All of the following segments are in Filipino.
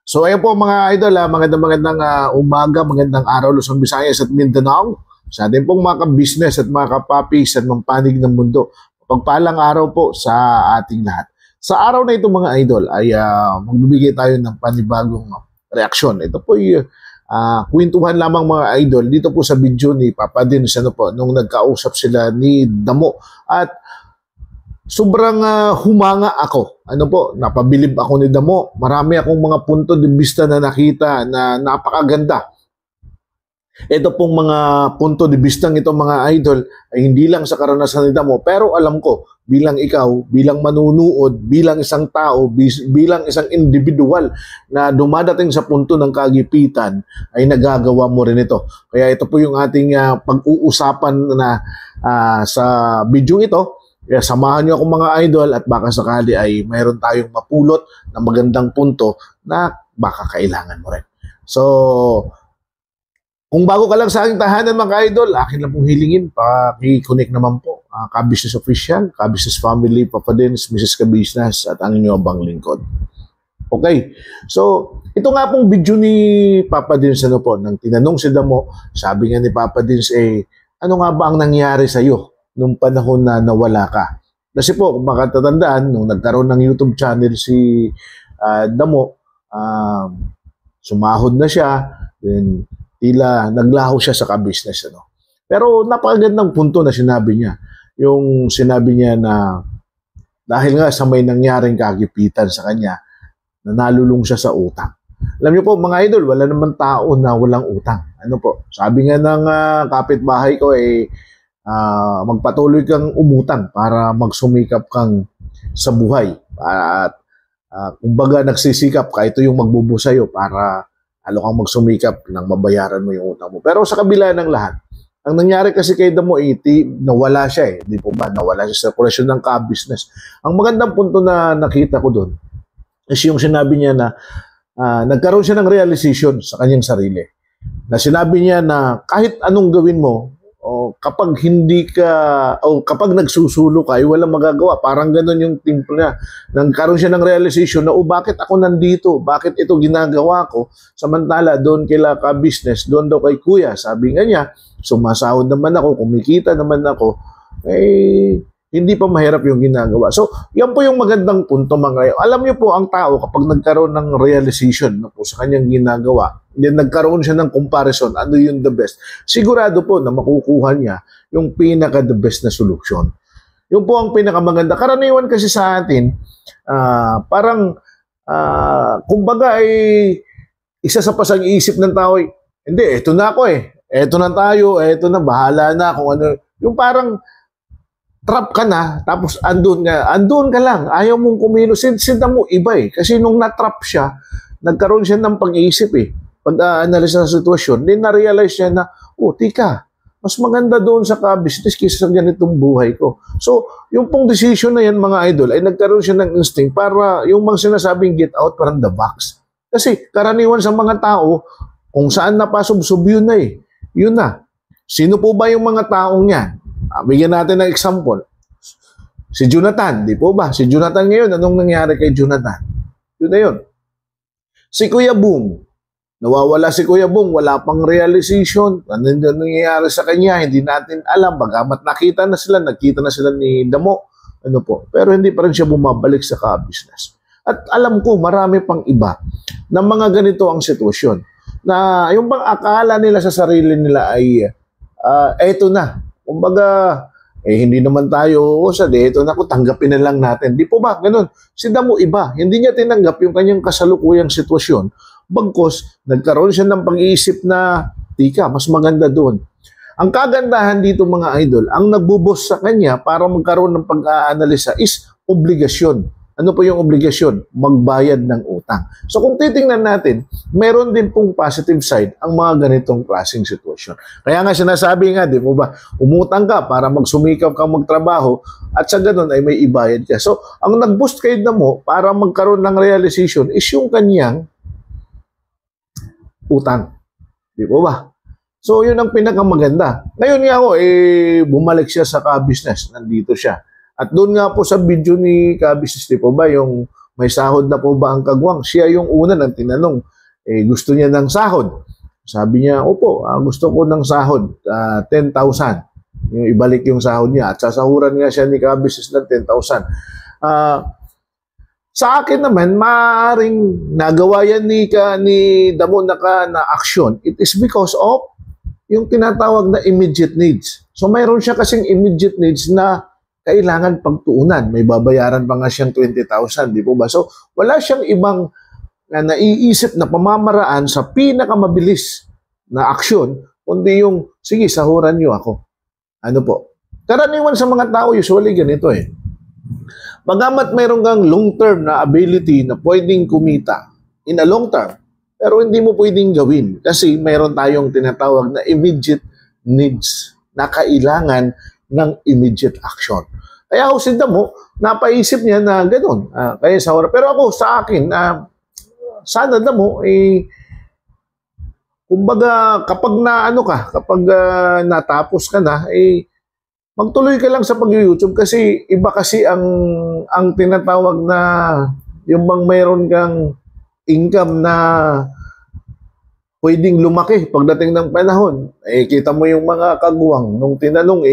So ayan po mga idol, magandang umaga, magandang araw Luzon, Visayas at Mindanao. Sa atin pong mga ka-business at mga kapapis at mga panig ng mundo. Pagpalang araw po sa ating lahat. Sa araw na ito mga idol ay magbibigay tayo ng panibagong reaksyon. Ito po ay kwentuhan lamang mga idol dito po sa video ni Papa Dins nung nagkausap sila ni Damo. At sobrang humanga ako. Napabilib ako ni Damo. Marami akong mga punto de vista na nakita na napakaganda. Ito pong mga punto de vista ng itong mga idol ay hindi lang sa karanasan ni Damo, pero alam ko, bilang ikaw, bilang manunood, bilang isang tao, bilang isang individual na dumadating sa punto ng kagipitan, ay nagagawa mo rin ito. Kaya ito po yung ating pag-uusapan na sa video ito. Kaya samahan niyo ako mga idol at baka sakali ay mayroon tayong mapulot na magandang punto na baka kailangan mo rin. So, kung bago ka lang sa aking tahanan mga idol, akin lang pong hilingin, paki-connect naman po. Ka-Business Official, Ka-Business Family, Papa Dins, Mrs. Ka-Business at ang inyong abang lingkod. Okay, so ito nga pong video ni Papa Dins nang tinanong si Damo, sabi nga ni Papa Dins, ano nga ba ang nangyari sa'yo nung panahon na nawala ka? Kasi po, kung makatatandaan, nung nagkaroon ng YouTube channel si Damo, sumahod na siya, then tila naglaho siya sa ka-business. Pero napakagandang punto na sinabi niya. Yung sinabi niya na dahil nga sa may nangyaring kagipitan sa kanya, nalulung siya sa utang. Alam niyo po mga idol, wala naman tao na walang utang. Sabi nga ng kapitbahay ko magpatuloy kang umutang para magsumikap kang sa buhay. At kumbaga nagsisikap ka, ito yung magbubuo sa'yo para lalo kang magsumikap nang mabayaran mo yung utang mo. Pero sa kabila ng lahat, ang nangyari kasi kay Damo, nawala siya Di po ba? Nawala siya sa sirkulasyon ng ka-business. Ang magandang punto na nakita ko doon is yung sinabi niya na nagkaroon siya ng realization sa kanyang sarili. Na sinabi niya na kahit anong gawin mo, kapag hindi ka kapag nagsusulo ka, ay walang magagawa. Parang ganoon yung timple niya. Nagkaroon siya ng realization na bakit ako nandito? Bakit ito ginagawa ko? Samantala doon kila ka-business, doon daw kay kuya, sabi nga niya, sumasahod naman ako, kumikita naman ako, hindi pa mahirap yung ginagawa. So, yan po yung magandang punto mga. Alam niyo po, ang tao kapag nagkaroon ng realization po sa kanyang ginagawa, then nagkaroon siya ng comparison, ano yung the best, sigurado po na makukuha niya yung pinaka-the best na solution. Yung po ang pinakamaganda. Karaniwan kasi sa atin, parang, kumbaga isa sa pasag-iisip ng tao, hindi, eto na ako eto na tayo, eto na, bahala na kung ano. Yung parang, trap ka na, tapos andun ka lang, ayaw mong kumilos. Sinta mo iba kasi nung na-trap siya, nagkaroon siya ng pag-iisip pag-analyze ng sitwasyon, then na-realize niya na, tika, mas maganda doon sa ka-business kaysa sa ganitong buhay ko. So, yung pong decision na yan mga idol, ay nagkaroon siya ng instinct para yung mga sinasabing get out from the box. Kasi karaniwan sa mga tao, kung saan napasubsob yun na Yun na. Sino po ba yung mga taong yan? Bigyan natin ng example. Si Jonathan, di po ba? Si Jonathan ngayon, anong nangyari kay Jonathan? Yun na yun. Si Kuya Boom, nawawala si Kuya Boom, wala pang realization. Ano nangyayari sa kanya? Hindi natin alam. Bagamat nakita na sila ni Damo. Pero hindi pa rin siya bumabalik sa ka-business. At alam ko, marami pang iba na mga ganito ang sitwasyon. Na yung bang akala nila sa sarili nila ay eto na. Kumbaga, hindi naman tayo, ito na ko, tanggapin na lang natin. Di po ba? Ganun. Si Damo iba. Hindi niya tinanggap yung kanyang kasalukuyang sitwasyon. Bagkos, nagkaroon siya ng pag-iisip na, tika, mas maganda doon. Ang kagandahan dito mga idol, ang nagbubos sa kanya para magkaroon ng pag-aanalisa is obligasyon. Ano po yung obligasyon? Magbayad ng utang. So kung titingnan natin, meron din pong positive side ang mga ganitong klaseng sitwasyon. Kaya nga sinasabi nga, di mo ba, umutang ka para magsumikap kang magtrabaho at sa ganun ay may ibayad ka. So ang nag-boost kayo na mo para magkaroon ng realization is yung kanyang utang. Di mo ba? So yun ang pinakamaganda. Ngayon nga ako, bumalik siya sa ka-business. Nandito siya. At doon nga po sa video ni ka-business, di po ba, yung may sahod na po ba ang kagwang? Siya yung una ng tinanong. Gusto niya ng sahod. Sabi niya, opo, gusto ko ng sahod, 10,000. Yung ibalik yung sahod niya. At sasahuran nga siya ni ka-business ng 10,000. Sa akin naman, maaaring nagawa yan ni Damo na action. It is because of yung tinatawag na immediate needs. So mayroon siya kasing immediate needs na kailangan pagtuunan. May babayaran pa nga siyang 20,000, di po ba? So wala siyang ibang naiisip na pamamaraan sa pinakamabilis na aksyon, kundi yung, sige, sahuran niyo ako. Ano po? Karaniwan sa mga tao, usually ganito Bagamat mayroon kang long-term na ability na pwedeng kumita in a long term, pero hindi mo pwedeng gawin kasi mayroon tayong tinatawag na immediate needs na kailangan ng immediate action. Kaya ako si Damo, napaisip niya na gano'n. Kaya sa oras. Pero ako, sa akin, sana Damo, kumbaga, kapag natapos ka na, magtuloy ka lang sa pag-YouTube kasi iba kasi ang tinatawag na yung bang mayroon kang income na pwedeng lumaki pagdating ng panahon. Kita mo yung mga kagwang nung tinanong,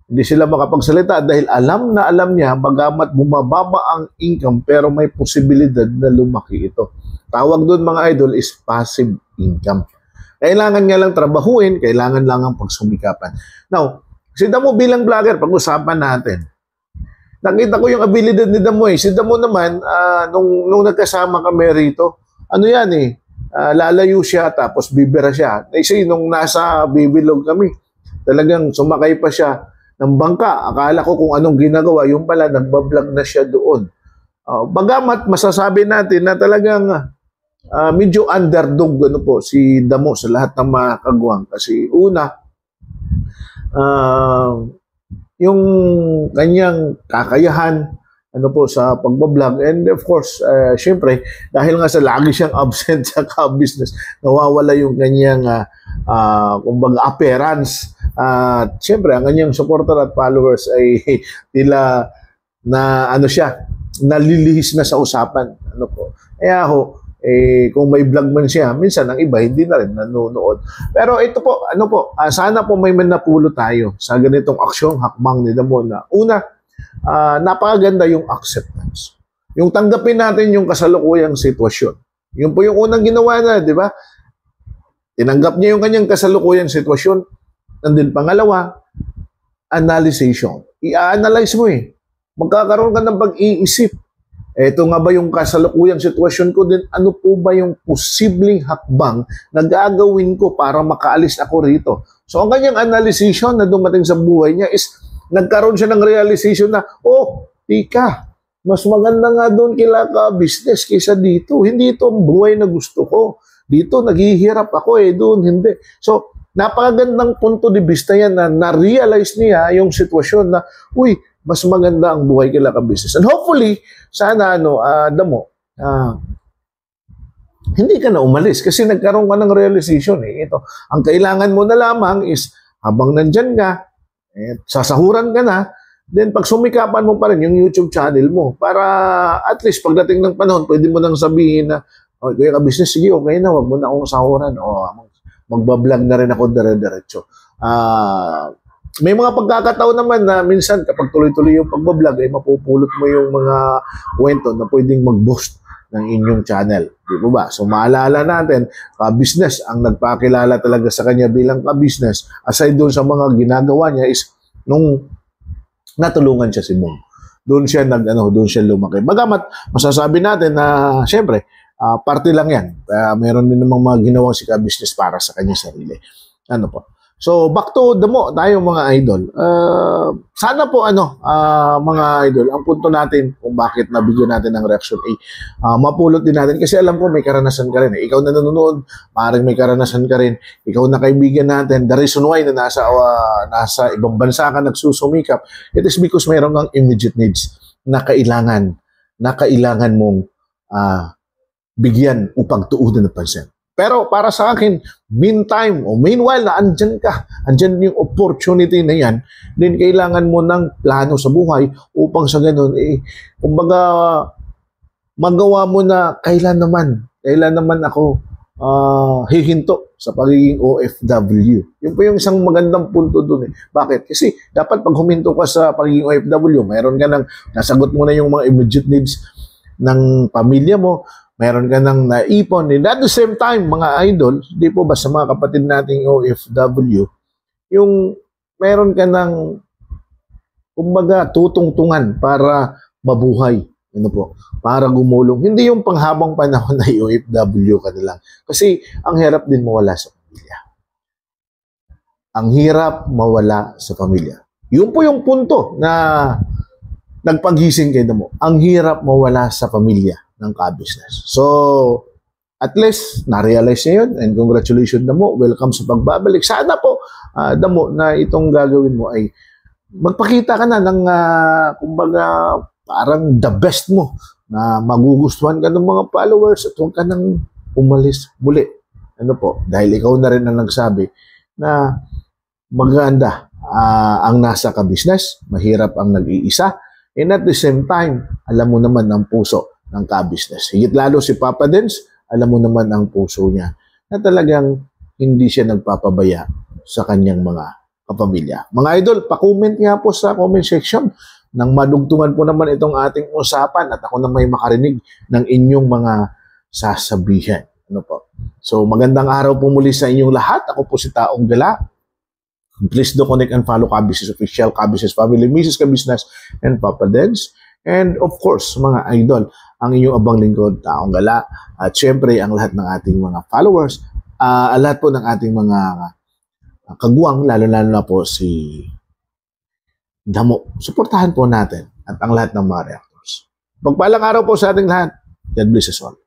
hindi sila makapagsalita dahil alam na alam niya bagamat bumababa ang income pero may posibilidad na lumaki ito. Tawag doon mga idol is passive income. Kailangan nga lang trabahuin, kailangan lang ang pagsumikapan. Now, si Damo bilang vlogger, pag-usapan natin. Nakita ko yung abilidad ni Damo Si Damo naman, nung nagkasama kami rito, lalayo siya tapos bibira siya. Kasi nung nasa Bibilog kami, talagang sumakay pa siya ng bangka. Akala ko kung anong ginagawa, yung pala nagbablog na siya doon. Bagamat masasabi natin na talagang medyo underdog si Damo sa lahat ng mga kagwang. Kasi una, yung kanyang kakayahan sa pagbablog, and of course syempre dahil nga sa lagi siyang absent sa business, nawawala yung kanyang kumbaga appearance, at syempre ang kanyang supporter at followers ay tila na nalilihis na sa usapan kaya kung may vlog man siya, minsan ang iba hindi na rin nanonood. Pero ito po, sana po may manapulot tayo sa ganitong aksyong hakbang ni Damo na una, napakaganda yung acceptance. Yung tanggapin natin yung kasalukuyang sitwasyon. Yun po yung unang ginawa na, di ba? Tinanggap niya yung kanyang kasalukuyang sitwasyon. And then pangalawa, analyzation. I-analyze mo Magkakaroon ka ng pag-iisip. Ito nga ba yung kasalukuyang sitwasyon ko din? Ano po ba yung posibleng hakbang na gagawin ko para makaalis ako rito? So ang kanyang analyzation na dumating sa buhay niya is nagkaroon siya ng realization na, tika, mas maganda nga doon kila ka-business kaysa dito. Hindi ito ang buhay na gusto ko. Dito naghihirap ako doon hindi. So napakagandang punto de vista yan na na-realize niya yung sitwasyon na, mas maganda ang buhay kila ka-business. And hopefully, sana Damo, hindi ka na umalis kasi nagkaroon ka ng realization Ito, ang kailangan mo na lamang is habang nandyan ka, sasahuran ka na, then pag sumikapan mo pa rin yung YouTube channel mo para at least pagdating ng panahon, pwede mo nang sabihin na, kaya ka-business, sige, okay na, wag mo na akong sahuran. Magbablog na rin ako dire-diretso. May mga pagkakataon naman na minsan kapag tuloy-tuloy yung pagbablog mapupulot mo yung mga kwento na pwedeng mag-boost ng inyong channel. Di ba? So maalala natin, ka-business ang nagpakilala talaga sa kanya bilang ka-business, aside doon sa mga ginagawa niya is nung natulungan siya si Mong. Doon siya doon siya lumaki. Bagamat masasabi natin na syempre, parte lang yan. Meron din namang mga ginawang si ka-business para sa kanya sarili. So, back to Damo, tayo mga idol. Sana po, mga idol, ang punto natin kung bakit nabigyan natin ng reaction mapulot din natin. Kasi alam ko may karanasan ka rin. Ikaw na nanonood, maaaring may karanasan ka rin. Ikaw na kaibigan natin. The reason why na nasa ibang bansa ka nagsusumikap, it is because mayroon kang immediate needs na kailangan mong bigyan upang tuunan ng pansin. Pero para sa akin, meanwhile na andyan yung opportunity na yan, then kailangan mo ng plano sa buhay upang sa ganun, kumbaga, magawa mo na kailan naman ako hihinto sa pagiging OFW. Yun po yung isang magandang punto dun eh. Bakit? Kasi dapat pag huminto ka sa pagiging OFW, mayroon ka ng, nasagot mo na yung mga immediate needs ng pamilya mo, mayroon ka ng naipon. And at the same time, mga idol, di po ba sa mga kapatid nating OFW, yung mayroon ka ng, kumbaga, tutungtungan para mabuhay. Ano po? Para gumulong. Hindi yung panghabang panahon na OFW ka na lang. Kasi ang hirap din mawala sa pamilya. Ang hirap mawala sa pamilya. Yun po yung punto na nagpagising kayo mo. Ang hirap mawala sa pamilya ng ka-business. So, at least, na-realize niya yun. And congratulations Damo. Welcome sa pagbabalik. Sana po, Damo, na itong gagawin mo ay magpakita ka na ng, kumbaga, parang the best mo na magugustuhan ka ng mga followers at huwag ka nang umalis muli. Ano po? Dahil ikaw na rin ang nagsabi na maganda ang nasa ka-business, mahirap ang nag-iisa, and at the same time, alam mo naman ang puso ng ka-business. Higit lalo si Papa Dens, alam mo naman ang puso niya na talagang hindi siya nagpapabaya sa kanyang mga kapamilya. Mga idol, pa-comment nga po sa comment section nang madugtungan po naman itong ating usapan at ako na may makarinig ng inyong mga sasabihan. Ano po? So, magandang araw po muli sa inyong lahat. Ako po si Taong Gala. Please do connect and follow Ka-Business Official, Ka-Business Family, Mrs. Ka-Business, and Papa Dens. And of course, mga idol, ang inyong abang lingkod, Taong Gala. At syempre, ang lahat ng ating mga followers, lahat po ng ating mga kagwang, lalo-lalo na po si Damo. Suportahan po natin at ang lahat ng mga reactors. Pagpalang araw po sa ating lahat. God bless us all.